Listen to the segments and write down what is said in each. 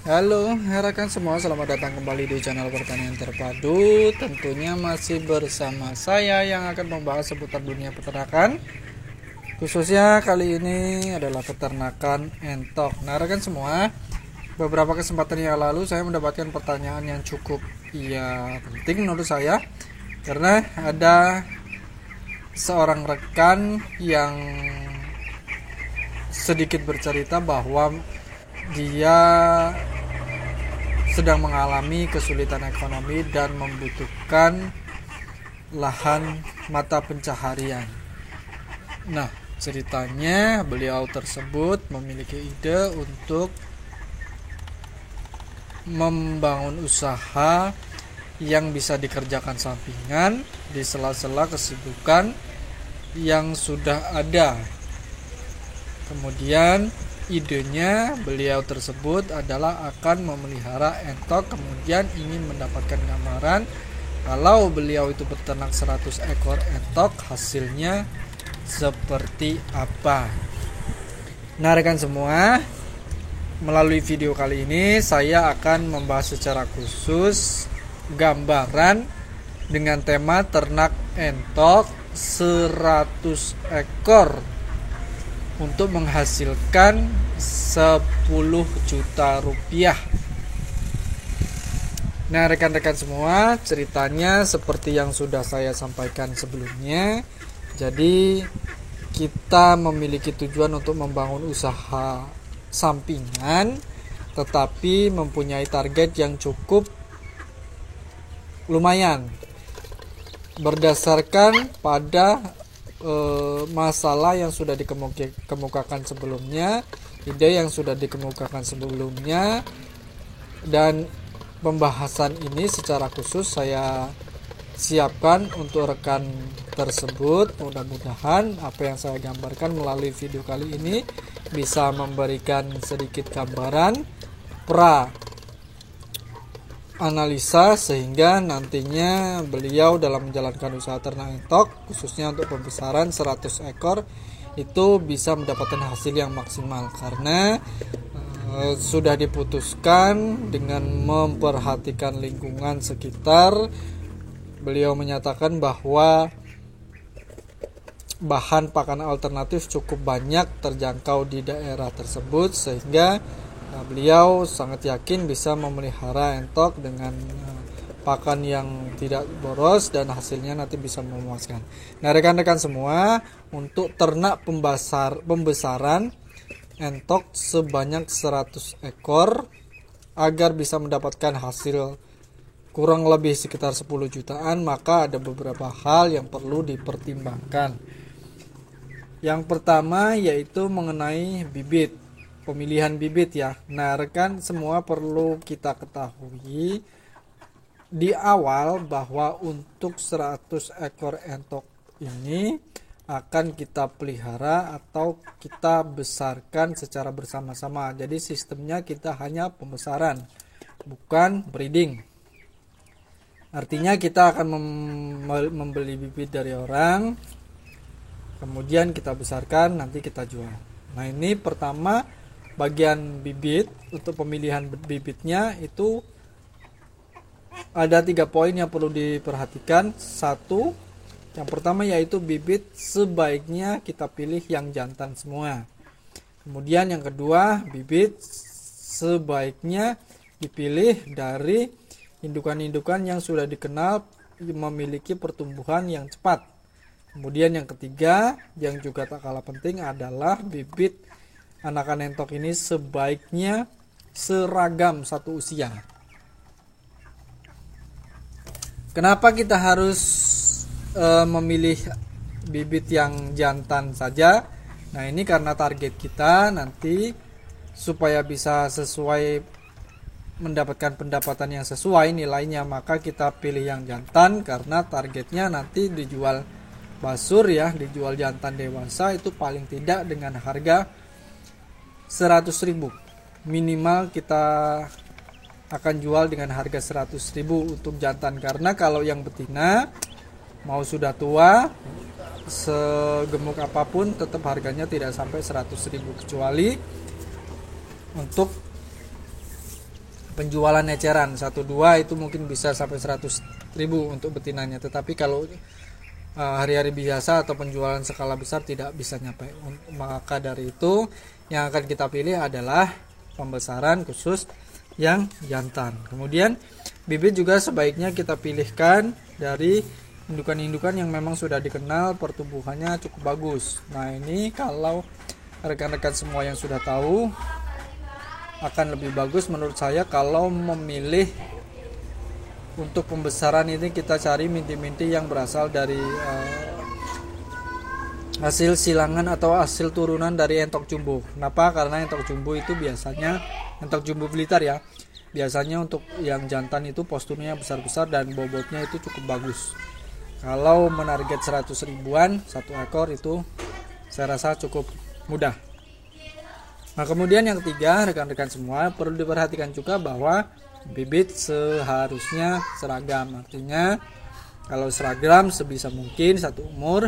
Halo rekan semua, selamat datang kembali di channel Pertanian Terpadu. Tentunya masih bersama saya yang akan membahas seputar dunia peternakan. Khususnya kali ini adalah peternakan entok. Nah rekan semua, beberapa kesempatan yang lalu saya mendapatkan pertanyaan yang cukup penting menurut saya. Karena ada seorang rekan yang sedikit bercerita bahwa dia sedang mengalami kesulitan ekonomi dan membutuhkan lahan mata pencaharian. Nah, ceritanya beliau tersebut memiliki ide untuk membangun usaha yang bisa dikerjakan sampingan di sela-sela kesibukan yang sudah ada. Kemudian idenya beliau tersebut adalah akan memelihara entok, kemudian ingin mendapatkan gambaran kalau beliau itu beternak 100 ekor entok hasilnya seperti apa. Nah rekan semua, melalui video kali ini saya akan membahas secara khusus gambaran dengan tema ternak entok 100 ekor untuk menghasilkan 10 juta rupiah. Nah rekan-rekan semua, ceritanya seperti yang sudah saya sampaikan sebelumnya. Jadi kita memiliki tujuan untuk membangun usaha sampingan, tetapi mempunyai target yang cukup lumayan berdasarkan pada masalah yang sudah dikemukakan sebelumnya, ide yang sudah dikemukakan sebelumnya, dan pembahasan ini secara khusus saya siapkan untuk rekan tersebut. Mudah-mudahan apa yang saya gambarkan melalui video kali ini bisa memberikan sedikit gambaran analisa sehingga nantinya beliau dalam menjalankan usaha ternak entok khususnya untuk pembesaran 100 ekor itu bisa mendapatkan hasil yang maksimal, karena sudah diputuskan dengan memperhatikan lingkungan sekitar. Beliau menyatakan bahwa bahan pakan alternatif cukup banyak terjangkau di daerah tersebut, sehingga beliau sangat yakin bisa memelihara entok dengan pakan yang tidak boros dan hasilnya nanti bisa memuaskan. Nah rekan-rekan semua, untuk ternak pembesaran entok sebanyak 100 ekor agar bisa mendapatkan hasil kurang lebih sekitar 10 jutaan, maka ada beberapa hal yang perlu dipertimbangkan. Yang pertama yaitu mengenai bibit, pemilihan bibit ya. Nah rekan semua, perlu kita ketahui di awal bahwa untuk 100 ekor entok ini akan kita pelihara atau kita besarkan secara bersama-sama. Jadi sistemnya kita hanya pembesaran, bukan breeding. Artinya kita akan membeli bibit dari orang, kemudian kita besarkan, nanti kita jual. Nah ini pertama, bagian bibit. Untuk pemilihan bibitnya itu ada 3 poin yang perlu diperhatikan. Satu, yang pertama yaitu bibit sebaiknya kita pilih yang jantan semua. Kemudian yang kedua, bibit sebaiknya dipilih dari indukan-indukan yang sudah dikenal memiliki pertumbuhan yang cepat. Kemudian yang ketiga, yang juga tak kalah penting adalah bibit anakan entok ini sebaiknya seragam satu usia. Kenapa kita harus memilih bibit yang jantan saja? Nah ini karena target kita nanti supaya bisa sesuai mendapatkan pendapatan yang sesuai nilainya, maka kita pilih yang jantan karena targetnya nanti dijual basur ya, dijual jantan dewasa itu paling tidak dengan harga 100.000. Minimal kita akan jual dengan harga 100.000 untuk jantan, karena kalau yang betina mau sudah tua segemuk apapun tetap harganya tidak sampai 100.000, kecuali untuk penjualan eceran 1-2 itu mungkin bisa sampai 100.000 untuk betinanya, tetapi kalau hari-hari biasa atau penjualan skala besar tidak bisa nyampe. Maka dari itu yang akan kita pilih adalah pembesaran khusus yang jantan. Kemudian bibit juga sebaiknya kita pilihkan dari indukan-indukan yang memang sudah dikenal pertumbuhannya cukup bagus. Nah, ini kalau rekan-rekan semua yang sudah tahu, akan lebih bagus menurut saya kalau memilih untuk pembesaran ini kita cari minti-minti yang berasal dari hasil silangan atau hasil turunan dari entok jumbo. Kenapa? Karena entok jumbo itu biasanya, entok jumbo Blitar ya, biasanya untuk yang jantan itu posturnya besar-besar dan bobotnya itu cukup bagus. Kalau menarget 100 ribuan satu ekor itu saya rasa cukup mudah. Nah, kemudian yang ketiga, rekan-rekan semua perlu diperhatikan juga bahwa bibit seharusnya seragam. Artinya kalau seragam sebisa mungkin satu umur,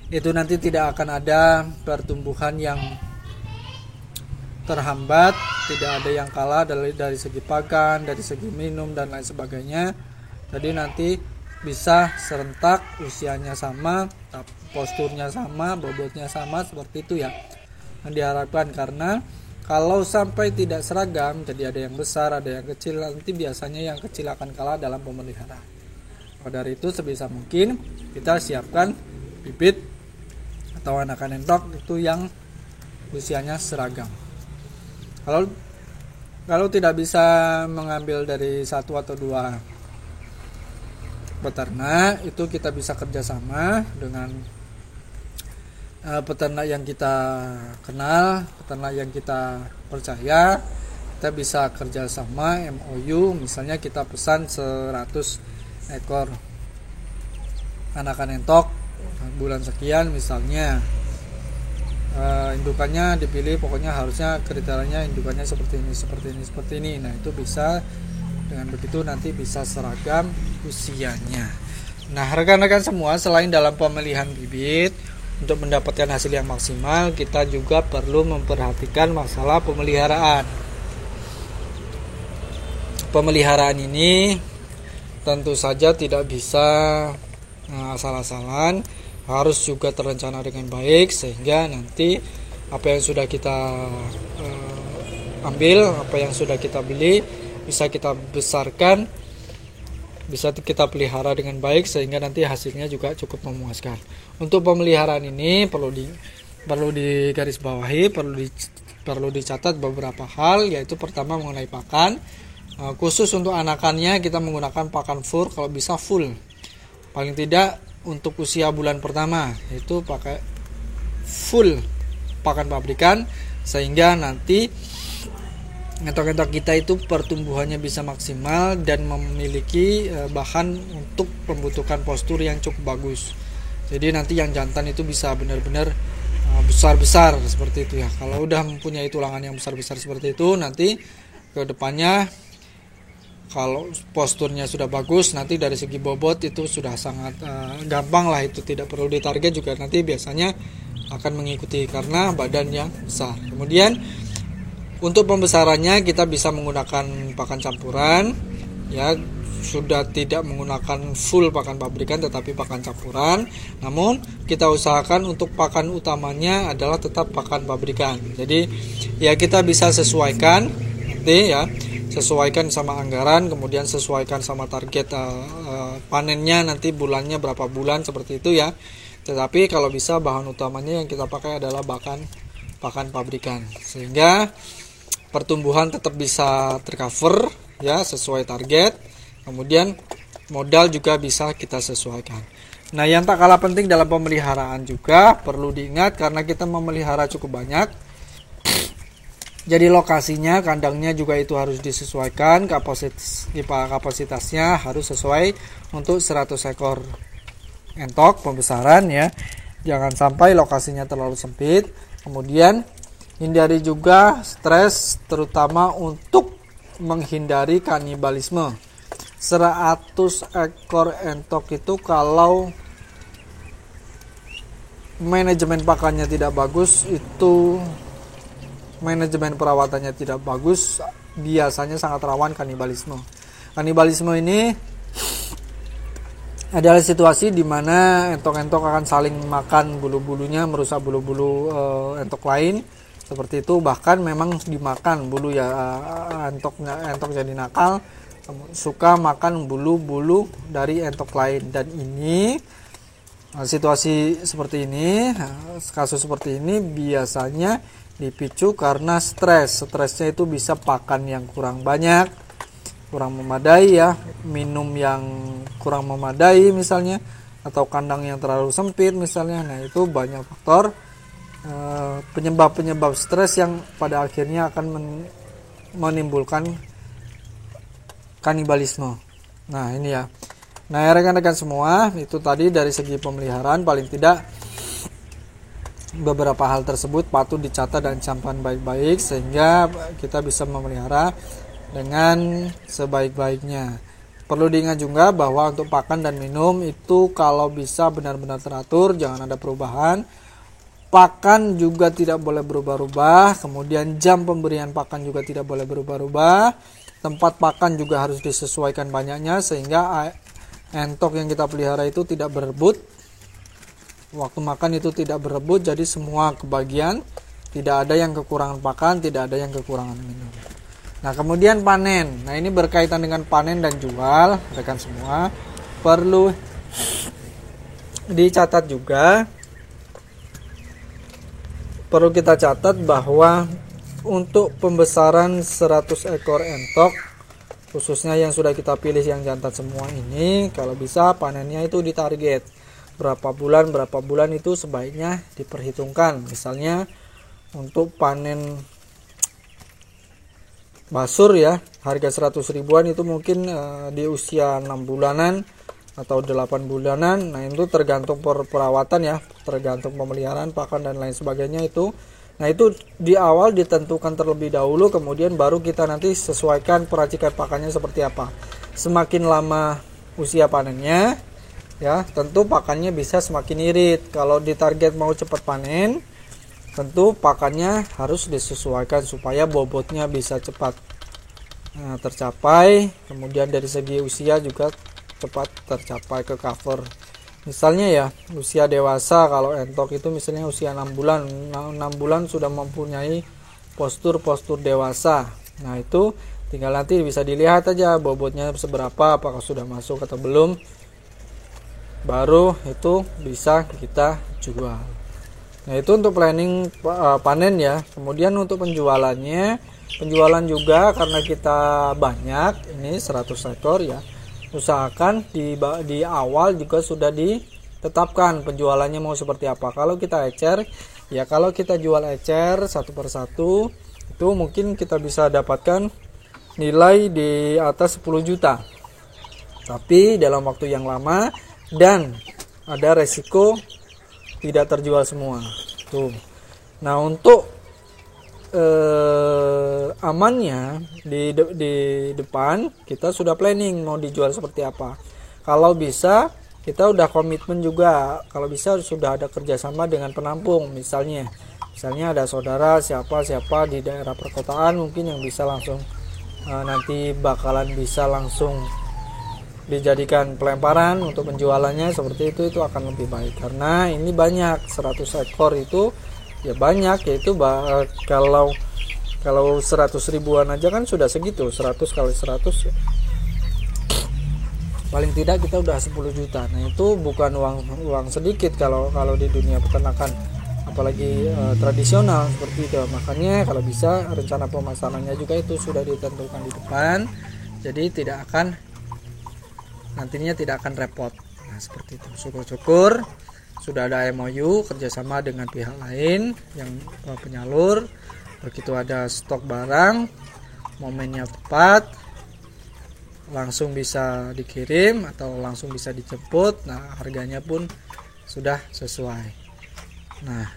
itu nanti tidak akan ada pertumbuhan yang terhambat, tidak ada yang kalah dari segi pakan, dari segi minum dan lain sebagainya. Jadi nanti bisa serentak, usianya sama, posturnya sama, bobotnya sama, seperti itu ya yang diharapkan. Karena kalau sampai tidak seragam, jadi ada yang besar, ada yang kecil, nanti biasanya yang kecil akan kalah dalam pemeliharaan. Maka dari itu sebisa mungkin kita siapkan bibit atau anakan entok itu yang usianya seragam. Kalau tidak bisa mengambil dari satu atau dua peternak, itu kita bisa kerjasama dengan peternak yang kita kenal, peternak yang kita percaya. Kita bisa kerjasama MOU, misalnya kita pesan 100 ekor anakan entok bulan sekian misalnya, indukannya dipilih, pokoknya harusnya kriterianya indukannya seperti ini. Nah, itu bisa, dengan begitu nanti bisa seragam usianya. Nah, rekan-rekan semua, selain dalam pemilihan bibit untuk mendapatkan hasil yang maksimal, kita juga perlu memperhatikan masalah pemeliharaan. Pemeliharaan ini tentu saja tidak bisa asal-asalan, harus juga terencana dengan baik, sehingga nanti apa yang sudah kita ambil, apa yang sudah kita beli bisa kita besarkan, bisa kita pelihara dengan baik, sehingga nanti hasilnya juga cukup memuaskan. Untuk pemeliharaan ini perlu digarisbawahi, perlu dicatat beberapa hal, yaitu pertama mengenai pakan. Khusus untuk anakannya kita menggunakan pakan fur, kalau bisa full. Paling tidak untuk usia bulan pertama itu pakai full pakan pabrikan, sehingga nanti entok-entok kita itu pertumbuhannya bisa maksimal dan memiliki bahan untuk pembentukan postur yang cukup bagus. Jadi nanti yang jantan itu bisa benar-benar besar-besar seperti itu ya. Kalau udah mempunyai tulangan yang besar-besar seperti itu, nanti ke depannya kalau posturnya sudah bagus, nanti dari segi bobot itu sudah sangat gampang lah, itu tidak perlu ditarget juga, nanti biasanya akan mengikuti karena badan yang besar. Kemudian untuk pembesarannya kita bisa menggunakan pakan campuran ya, sudah tidak menggunakan full pakan pabrikan tetapi pakan campuran. Namun kita usahakan untuk pakan utamanya adalah tetap pakan pabrikan. Jadi ya kita bisa sesuaikan nanti ya, sesuaikan sama anggaran, kemudian sesuaikan sama target panennya nanti bulannya berapa bulan seperti itu ya. Tetapi kalau bisa bahan utamanya yang kita pakai adalah pakan pabrikan, sehingga pertumbuhan tetap bisa tercover ya sesuai target. Kemudian modal juga bisa kita sesuaikan. Nah, yang tak kalah penting dalam pemeliharaan juga perlu diingat, karena kita memelihara cukup banyak. Jadi lokasinya, kandangnya juga itu harus disesuaikan, kapasitasnya harus sesuai untuk 100 ekor entok pembesaran ya. Jangan sampai lokasinya terlalu sempit. Kemudian hindari juga stres, terutama untuk menghindari kanibalisme. 100 ekor entok itu kalau manajemen pakannya tidak bagus, itu manajemen perawatannya tidak bagus, biasanya sangat rawan kanibalisme. Kanibalisme ini adalah situasi di mana entok-entok akan saling makan bulu-bulunya, merusak bulu-bulu entok lain. Seperti itu, bahkan memang dimakan bulu ya, entok jadi nakal, suka makan bulu-bulu dari entok lain. Dan ini situasi seperti ini, kasus seperti ini biasanya dipicu karena stres. Stresnya itu bisa pakan yang kurang banyak, kurang memadai ya, minum yang kurang memadai misalnya, atau kandang yang terlalu sempit misalnya. Nah, itu banyak faktor penyebab stres yang pada akhirnya akan menimbulkan kanibalisme. Nah, ini ya. Nah, rekan-rekan semua, itu tadi dari segi pemeliharaan, paling tidak beberapa hal tersebut patut dicatat dan campan baik-baik sehingga kita bisa memelihara dengan sebaik-baiknya. Perlu diingat juga bahwa untuk pakan dan minum itu kalau bisa benar-benar teratur, jangan ada perubahan. Pakan juga tidak boleh berubah-ubah, kemudian jam pemberian pakan juga tidak boleh berubah-ubah. Tempat pakan juga harus disesuaikan banyaknya sehingga entok yang kita pelihara itu tidak berebut. Waktu makan itu tidak berebut, jadi semua kebagian, tidak ada yang kekurangan pakan, tidak ada yang kekurangan minum. Nah, kemudian panen. Nah, ini berkaitan dengan panen dan jual, rekan semua. Perlu dicatat juga, perlu kita catat bahwa untuk pembesaran 100 ekor entok, khususnya yang sudah kita pilih yang jantan semua ini, kalau bisa panennya itu ditarget. Berapa bulan itu sebaiknya diperhitungkan. Misalnya untuk panen basur ya, harga 100 ribuan itu mungkin di usia 6 bulanan atau 8 bulanan. Nah, itu tergantung perawatan ya, tergantung pemeliharaan, pakan dan lain sebagainya itu. Nah, itu di awal ditentukan terlebih dahulu, kemudian baru kita nanti sesuaikan peracikan pakannya seperti apa. Semakin lama usia panennya ya, tentu pakannya bisa semakin irit. Kalau ditarget mau cepat panen, tentu pakannya harus disesuaikan supaya bobotnya bisa cepat tercapai. Kemudian dari segi usia juga cepat tercapai ke cover. Misalnya ya, usia dewasa kalau entok itu misalnya usia 6 bulan. 6 bulan sudah mempunyai postur-postur dewasa. Nah, itu tinggal nanti bisa dilihat aja bobotnya seberapa, apakah sudah masuk atau belum. Baru itu bisa kita jual. Nah, itu untuk planning panen ya. Kemudian untuk penjualannya, penjualan juga karena kita banyak, ini 100 ekor ya. Usahakan di awal juga sudah ditetapkan penjualannya mau seperti apa. Kalau kita ecer, ya kalau kita jual ecer satu persatu, itu mungkin kita bisa dapatkan nilai di atas 10 juta. Tapi dalam waktu yang lama dan ada resiko tidak terjual semua. Tuh. Nah, untuk amannya di depan kita sudah planning mau dijual seperti apa. Kalau bisa kita udah komitmen juga, kalau bisa sudah ada kerjasama dengan penampung, misalnya ada saudara siapa di daerah perkotaan mungkin yang bisa langsung nanti bakalan bisa langsung dijadikan pelemparan untuk penjualannya, seperti itu akan lebih baik karena ini banyak 100 ekor itu ya banyak, yaitu kalau 100 ribuan aja kan sudah segitu, 100 kali 100 paling tidak kita udah 10 juta. Nah, itu bukan uang sedikit kalau di dunia peternakan, apalagi tradisional seperti itu. Makanya kalau bisa rencana pemasarannya juga itu sudah ditentukan di depan, jadi nantinya tidak akan repot. Nah, seperti itu. Syukur-syukur sudah ada MOU kerjasama dengan pihak lain yang penyalur. Begitu ada stok barang, momennya tepat, langsung bisa dikirim atau langsung bisa dijemput. Nah, harganya pun sudah sesuai. Nah,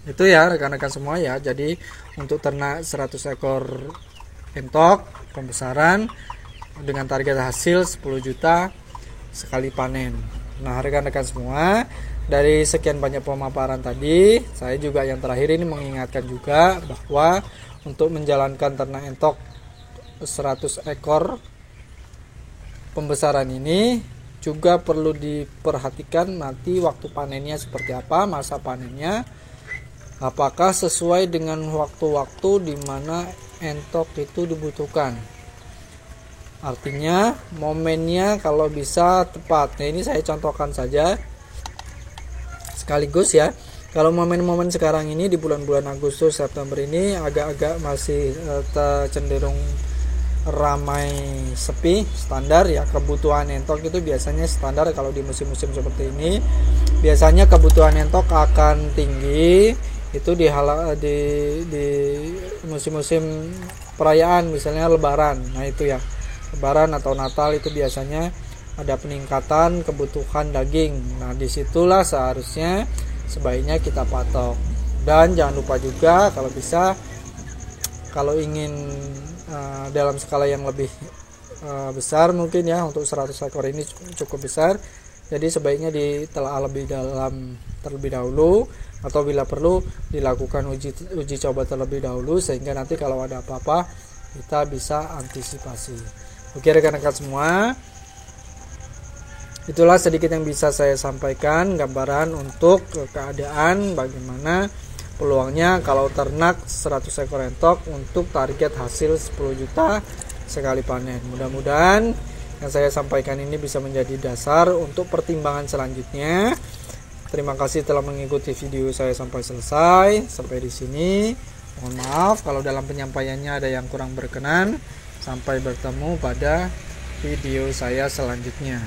itu ya rekan-rekan semua ya. Jadi untuk ternak 100 ekor entok pembesaran dengan target hasil 10 juta sekali panen. Nah, rekan-rekan semua, dari sekian banyak pemaparan tadi, saya juga yang terakhir ini mengingatkan juga bahwa untuk menjalankan ternak entok 100 ekor pembesaran ini juga perlu diperhatikan nanti waktu panennya seperti apa, masa panennya apakah sesuai dengan waktu-waktu di mana entok itu dibutuhkan. Artinya momennya kalau bisa tepat. Nah, ini saya contohkan saja sekaligus ya. Kalau momen-momen sekarang ini di bulan-bulan Agustus September ini agak-agak masih cenderung ramai sepi standar ya. Kebutuhan entok itu biasanya standar kalau di musim-musim seperti ini. Biasanya kebutuhan entok akan tinggi itu di musim-musim perayaan, misalnya Lebaran. Nah itu ya, Lebaran atau Natal itu biasanya ada peningkatan kebutuhan daging. Nah disitulah seharusnya sebaiknya kita patok. Dan jangan lupa juga kalau bisa, kalau ingin dalam skala yang lebih besar mungkin ya, untuk 100 ekor ini cukup besar, jadi sebaiknya ditelaah lebih dalam terlebih dahulu, atau bila perlu dilakukan uji coba terlebih dahulu, sehingga nanti kalau ada apa-apa kita bisa antisipasi. Oke rekan-rekan semua, itulah sedikit yang bisa saya sampaikan, gambaran untuk keadaan bagaimana peluangnya kalau ternak 100 ekor entok untuk target hasil 10 juta sekali panen. Mudah-mudahan yang saya sampaikan ini bisa menjadi dasar untuk pertimbangan selanjutnya. Terima kasih telah mengikuti video saya sampai selesai. Sampai di sini. Mohon maaf kalau dalam penyampaiannya ada yang kurang berkenan. Sampai bertemu pada video saya selanjutnya.